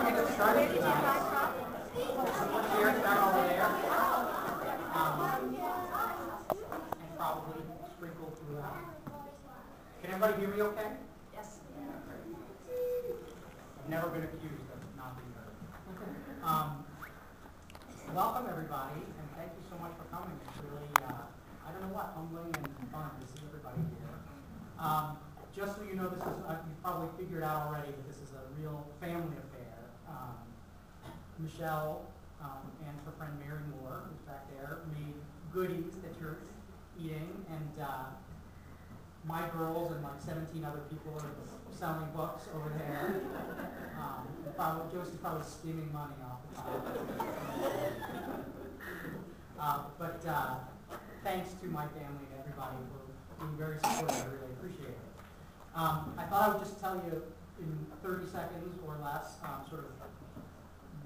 get started tonight. Chairs back over there. And probably sprinkle throughout. Can everybody hear me okay? Yes. I've never been accused of not being heard. Welcome everybody, and thank you so much for coming. It's really, I don't know what, humbling and fun to see everybody here. Just so you know, this is, you've probably figured out already that this is a real family affair. Michelle and her friend Mary Moore, who's back there, made goodies that you're eating, and my girls and like 17 other people are selling books over there. Josie's probably skimming money off the top. But thanks to my family and everybody for being very supportive. I really appreciate it. I thought I would just tell you in 30 seconds or less sort of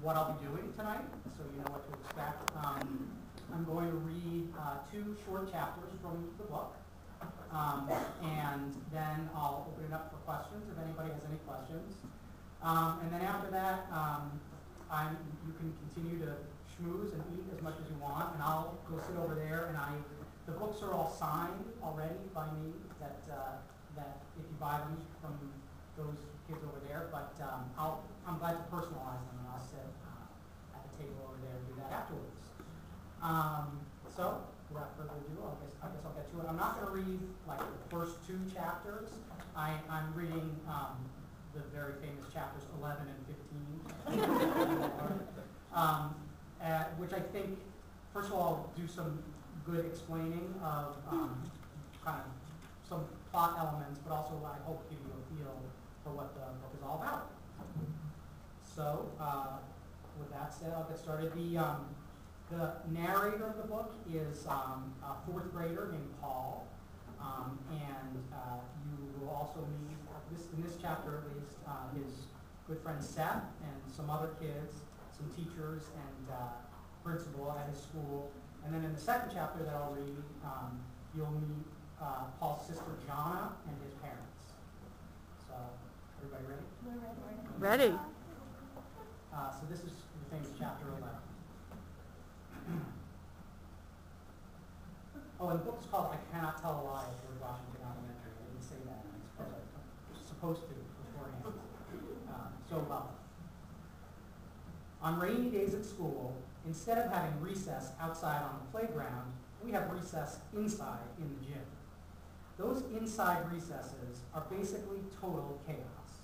what I'll be doing tonight, so you know what to expect. I'm going to read 2 short chapters from the book, and then I'll open it up for questions if anybody has any questions. And then after that, you can continue to schmooze and eat as much as you want, and I'll go sit over there, and the books are all signed already by me, that if you buy them from those kids over there, but I'm glad to personalize them, and I'll sit at the table over there and do that afterwards. So, without further ado, I guess I'll get to it. I'm not going to read like the first 2 chapters. I'm reading the very famous chapters 11 and 15, which I think, first of all, do some good explaining of kind of some plot elements, but also I hope give you a feel for what the book is all about. So, with that said, I'll get started. The narrator of the book is a 4th grader named Paul, and you will also meet, in this chapter at least, his good friend Seth and some other kids, some teachers and principal at his school. And then in the 2nd chapter that I'll read, you'll meet Paul's sister Jonna and his parents. So, everybody ready? We're ready. So this is the famous chapter 11. Oh, and the book is called I Cannot Tell a Lie at George Washington Elementary. I didn't say that. I'm supposed to beforehand. On rainy days at school, instead of having recess outside on the playground, we have recess inside in the gym. Those inside recesses are basically total chaos.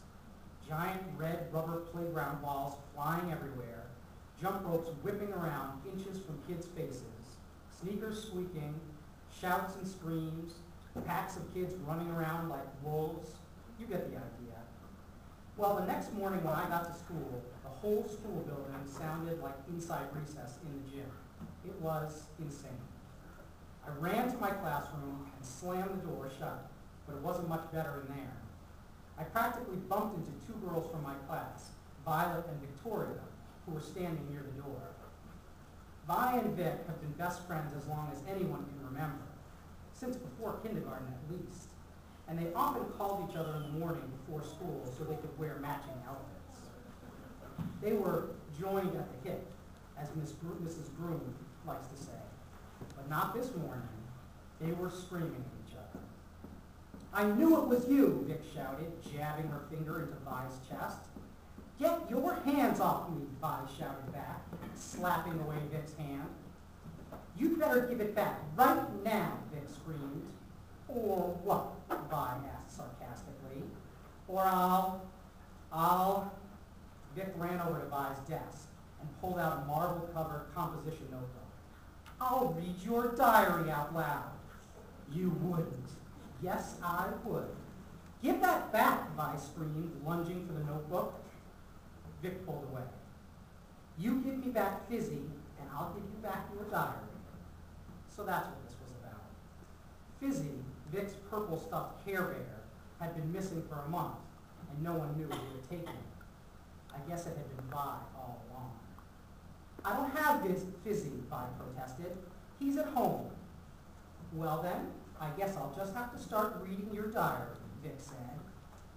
Giant red rubber playground balls flying everywhere, jump ropes whipping around inches from kids' faces, sneakers squeaking, shouts and screams, packs of kids running around like wolves. You get the idea. Well, the next morning when I got to school, the whole school building sounded like inside recess in the gym. It was insane. I ran to my classroom and slammed the door shut, but it wasn't much better in there. I practically bumped into 2 girls from my class, Violet and Victoria, who were standing near the door. Vi and Vic have been best friends as long as anyone can remember, since before kindergarten at least, and they often called each other in the morning before school so they could wear matching outfits. They were joined at the hip, as Mrs. Groom likes to say, but not this morning. They were screaming at each other. I knew it was you, Vic shouted, jabbing her finger into Vi's chest. Get your hands off me, Vi shouted back, slapping away Vic's hand. You'd better give it back right now, Vic screamed. Or what? Vi asked sarcastically. Or I'll... Vic ran over to Vi's desk and pulled out a marble-covered composition notebook. I'll read your diary out loud. You wouldn't. Yes, I would. Give that back, Vi screamed, lunging for the notebook. Vic pulled away. You give me back Fizzy, and I'll give you back your diary. So that's what this was about. Fizzy, Vic's purple stuffed Care Bear, had been missing for a month, and no one knew who had taken it. I guess it had been Vi all along. I don't have Fizzy, Vi protested. He's at home. Well then, I guess I'll just have to start reading your diary, Vic said.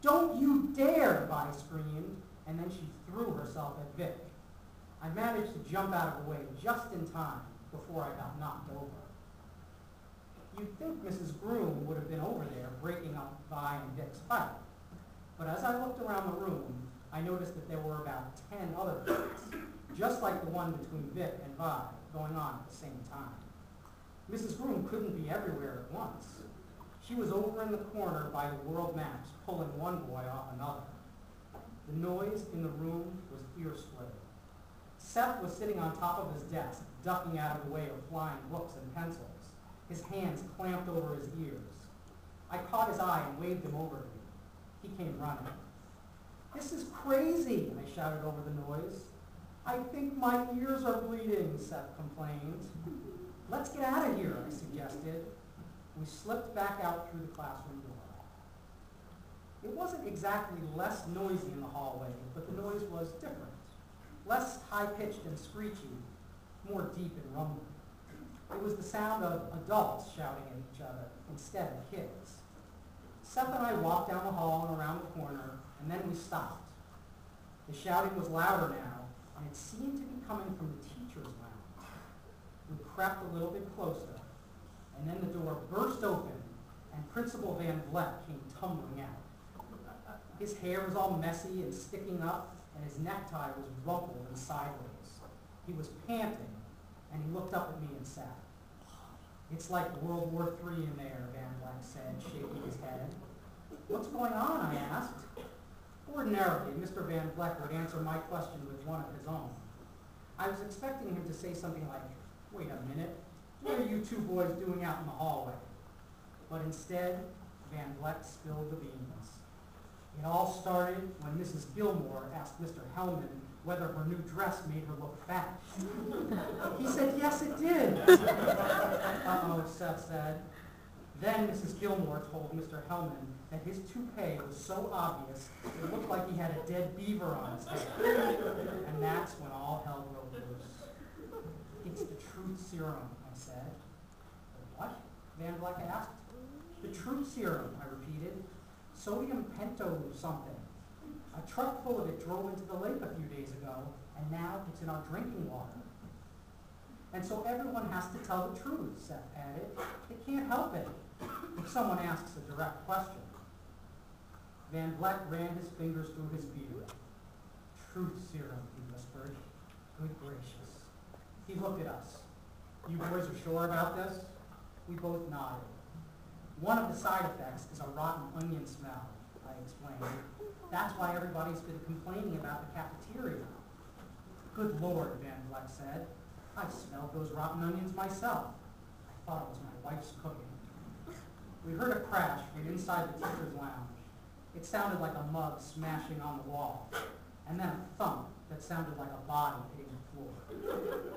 Don't you dare, Vi screamed, and then she threw herself at Vic. I managed to jump out of the way just in time before I got knocked over. You'd think Mrs. Groom would have been over there breaking up Vi and Vic's fight, but as I looked around the room, I noticed that there were about 10 other fights, just like the one between Vic and Vi, going on at the same time. Mrs. Groom couldn't be everywhere at once. She was over in the corner by the world maps, pulling one boy off another. The noise in the room was ear-splitting. Seth was sitting on top of his desk, ducking out of the way of flying books and pencils, his hands clamped over his ears. I caught his eye and waved him over to me. He came running. "This is crazy," I shouted over the noise. "I think my ears are bleeding," Seth complained. "Let's get out of here," I suggested. We slipped back out through the classroom door. It wasn't exactly less noisy in the hallway, but the noise was different. Less high-pitched and screechy, more deep and rumbling. It was the sound of adults shouting at each other instead of kids. Seth and I walked down the hall and around the corner, and then we stopped. The shouting was louder now, and it seemed to be coming from the teacher's lounge. We crept a little bit closer, and then the door burst open, and Principal Van Vleck came tumbling out. His hair was all messy and sticking up, and his necktie was rumpled and sideways. He was panting, and he looked up at me and said, "It's like World War III in there," Van Vleck said, shaking his head. "What's going on?" I asked. Ordinarily, Mr. Van Vleck would answer my question with one of his own. I was expecting him to say something like, "Wait a minute, what are you two boys doing out in the hallway?" But instead, Van Vleck spilled the beans. It all started when Mrs. Gilmore asked Mr. Hellman whether her new dress made her look fat. He said, "Yes, it did." "Uh-oh," Seth said. Then Mrs. Gilmore told Mr. Hellman that his toupee was so obvious it looked like he had a dead beaver on his head. And that's when all hell broke loose. "It's the truth serum," I said. "The what?" Van Vleck asked. "The truth serum," I repeated. "Sodium pento something. A truck full of it drove into the lake a few days ago, and now it's in our drinking water." "And so everyone has to tell the truth," Seth added. "They can't help it if someone asks a direct question." Van Vleck ran his fingers through his beard. "Truth serum," he whispered. "Good gracious." He looked at us. "You boys are sure about this?" We both nodded. "One of the side effects is a rotten onion smell," I explained. "That's why everybody's been complaining about the cafeteria." "Good Lord," Van Vleck said. "I've smelled those rotten onions myself. I thought it was my wife's cooking." We heard a crash from inside the teacher's lounge. It sounded like a mug smashing on the wall, and then a thump that sounded like a body hitting the floor.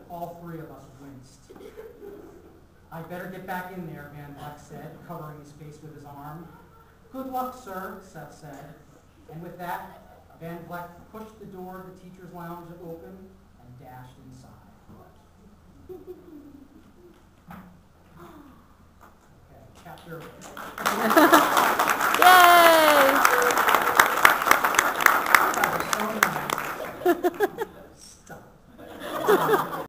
All three of us winced. "I'd better get back in there," Van Vleck said, covering his face with his arm. "Good luck, sir," Seth said. And with that, Van Vleck pushed the door of the teacher's lounge open and dashed inside. Okay, chapter